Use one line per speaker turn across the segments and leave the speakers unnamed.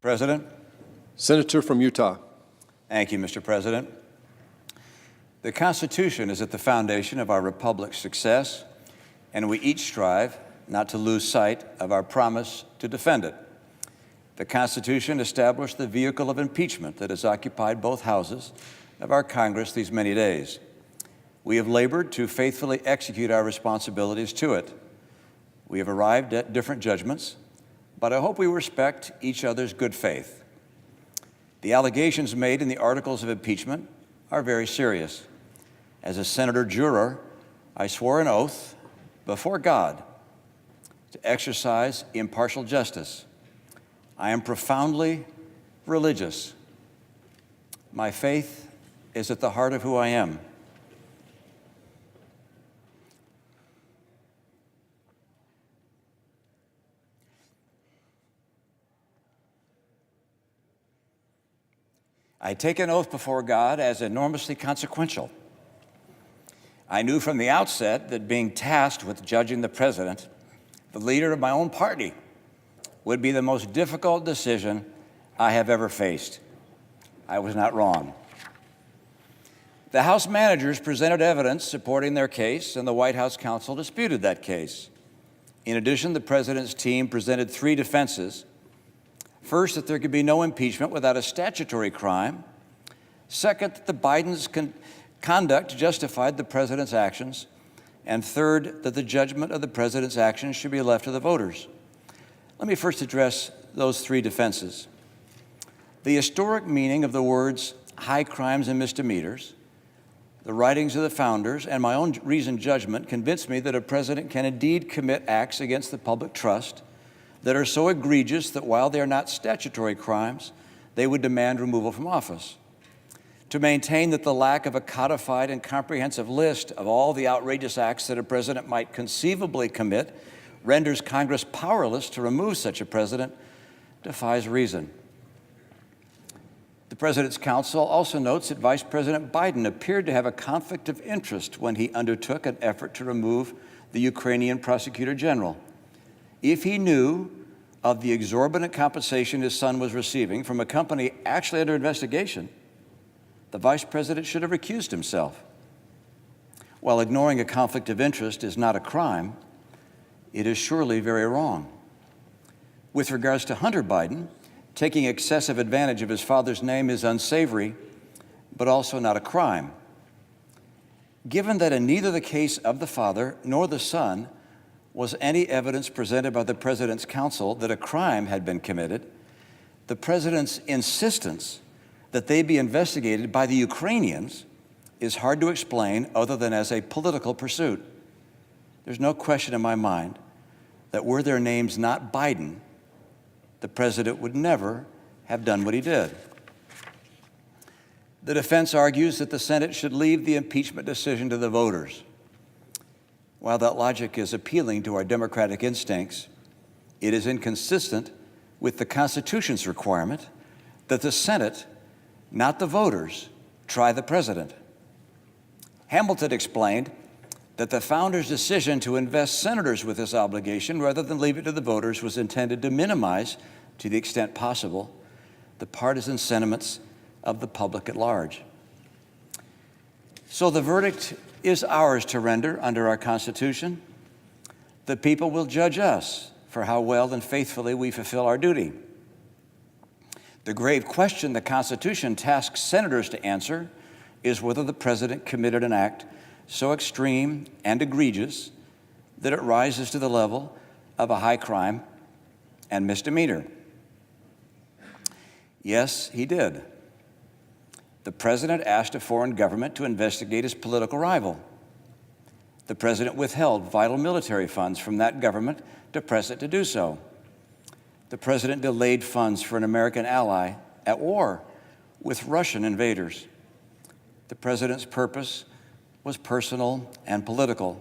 President.
Senator from Utah.
Thank you, Mr. President. The Constitution is at the foundation of our republic's success, and we each strive not to lose sight of our promise to defend it. The Constitution established the vehicle of impeachment that has occupied both houses of our Congress these many days. We have labored to faithfully execute our responsibilities to it. We have arrived at different judgments, but I hope we respect each other's good faith. The allegations made in the articles of impeachment are very serious. As a senator juror, I swore an oath before God to exercise impartial justice. I am profoundly religious. My faith is at the heart of who I am. I take an oath before God as enormously consequential. I knew from the outset that being tasked with judging the president, the leader of my own party, would be the most difficult decision I have ever faced. I was not wrong. The House managers presented evidence supporting their case, and the White House counsel disputed that case. In addition, the president's team presented three defenses. First, that there could be no impeachment without a statutory crime. Second, that the Biden's conduct justified the president's actions. And third, that the judgment of the president's actions should be left to the voters. Let me first address those three defenses. The historic meaning of the words high crimes and misdemeanors, the writings of the founders, and my own reasoned judgment convinced me that a president can indeed commit acts against the public trust that are so egregious that while they are not statutory crimes, they would demand removal from office. To maintain that the lack of a codified and comprehensive list of all the outrageous acts that a president might conceivably commit renders Congress powerless to remove such a president defies reason. The President's counsel also notes that Vice President Biden appeared to have a conflict of interest when he undertook an effort to remove the Ukrainian prosecutor general. If he knew of the exorbitant compensation his son was receiving from a company actually under investigation, the vice president should have recused himself. While ignoring a conflict of interest is not a crime, it is surely very wrong. With regards to Hunter Biden, taking excessive advantage of his father's name is unsavory, but also not a crime. Given that in neither the case of the father nor the son was any evidence presented by the president's counsel that a crime had been committed, the president's insistence that they be investigated by the Ukrainians is hard to explain other than as a political pursuit. There's no question in my mind that were their names not Biden, the president would never have done what he did. The defense argues that the Senate should leave the impeachment decision to the voters. While that logic is appealing to our democratic instincts, it is inconsistent with the Constitution's requirement that the Senate, not the voters, try the president. Hamilton explained that the founders' decision to invest senators with this obligation rather than leave it to the voters was intended to minimize, to the extent possible, the partisan sentiments of the public at large. So the verdict is ours to render under our Constitution. The people will judge us for how well and faithfully we fulfill our duty. The grave question the Constitution tasks senators to answer is whether the president committed an act so extreme and egregious that it rises to the level of a high crime and misdemeanor. Yes, he did. The president asked a foreign government to investigate his political rival. The president withheld vital military funds from that government to press it to do so. The president delayed funds for an American ally at war with Russian invaders. The president's purpose was personal and political.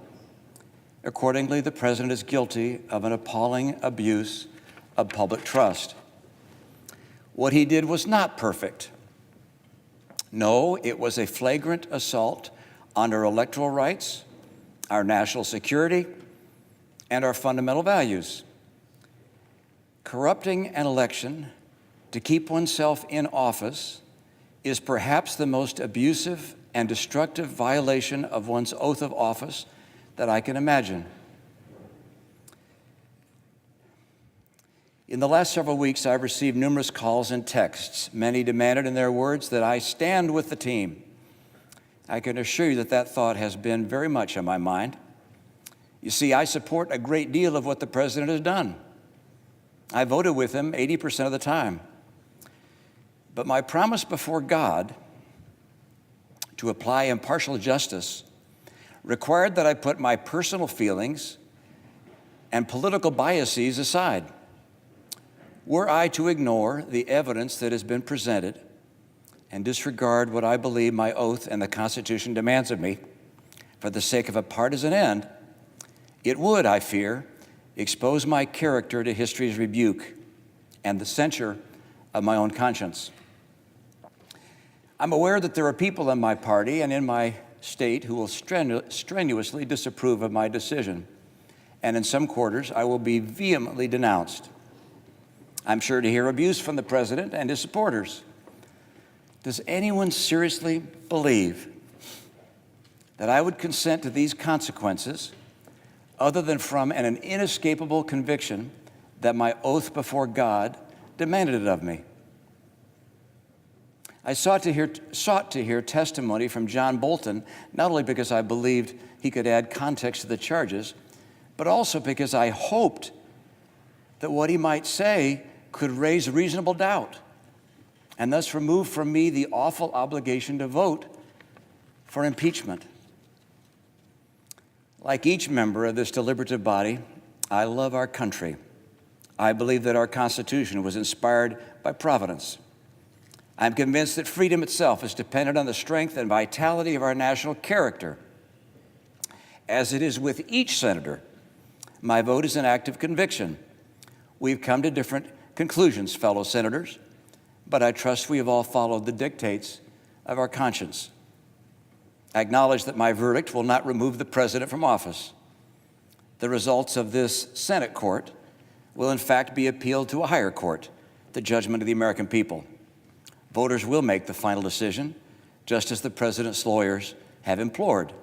Accordingly, the president is guilty of an appalling abuse of public trust. What he did was not perfect. No, it was a flagrant assault on our electoral rights, our national security, and our fundamental values. Corrupting an election to keep oneself in office is perhaps the most abusive and destructive violation of one's oath of office that I can imagine. In the last several weeks, I've received numerous calls and texts. Many demanded in their words that I stand with the team. I can assure you that that thought has been very much on my mind. You see, I support a great deal of what the president has done. I voted with him 80% of the time. But my promise before God to apply impartial justice required that I put my personal feelings and political biases aside. Were I to ignore the evidence that has been presented and disregard what I believe my oath and the Constitution demands of me for the sake of a partisan end, it would, I fear, expose my character to history's rebuke and the censure of my own conscience. I'm aware that there are people in my party and in my state who will strenuously disapprove of my decision, and in some quarters I will be vehemently denounced. I'm sure to hear abuse from the president and his supporters. Does anyone seriously believe that I would consent to these consequences other than from an inescapable conviction that my oath before God demanded it of me? I sought to hear testimony from John Bolton, not only because I believed he could add context to the charges, but also because I hoped that what he might say could raise reasonable doubt and thus remove from me the awful obligation to vote for impeachment. Like each member of this deliberative body, I love our country. I believe that our Constitution was inspired by Providence. I'm convinced that freedom itself is dependent on the strength and vitality of our national character. As it is with each senator, my vote is an act of conviction. We've come to different conclusions, fellow senators, but I trust we have all followed the dictates of our conscience. I acknowledge that my verdict will not remove the president from office. The results of this Senate court will in fact be appealed to a higher court, the judgment of the American people. Voters will make the final decision, just as the president's lawyers have implored.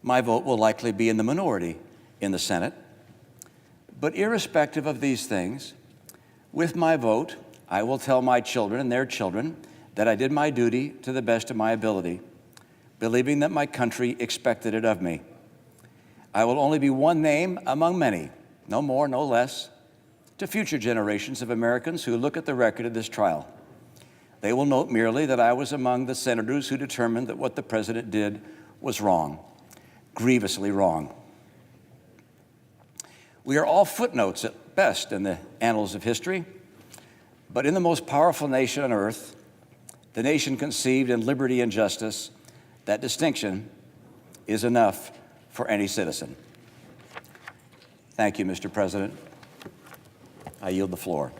My vote will likely be in the minority in the Senate. But irrespective of these things, with my vote, I will tell my children and their children that I did my duty to the best of my ability, believing that my country expected it of me. I will only be one name among many, no more, no less, to future generations of Americans who look at the record of this trial. They will note merely that I was among the senators who determined that what the president did was wrong, grievously wrong. We are all footnotes at best in the annals of history, but in the most powerful nation on earth, the nation conceived in liberty and justice, that distinction is enough for any citizen. Thank you, Mr. President. I yield the floor.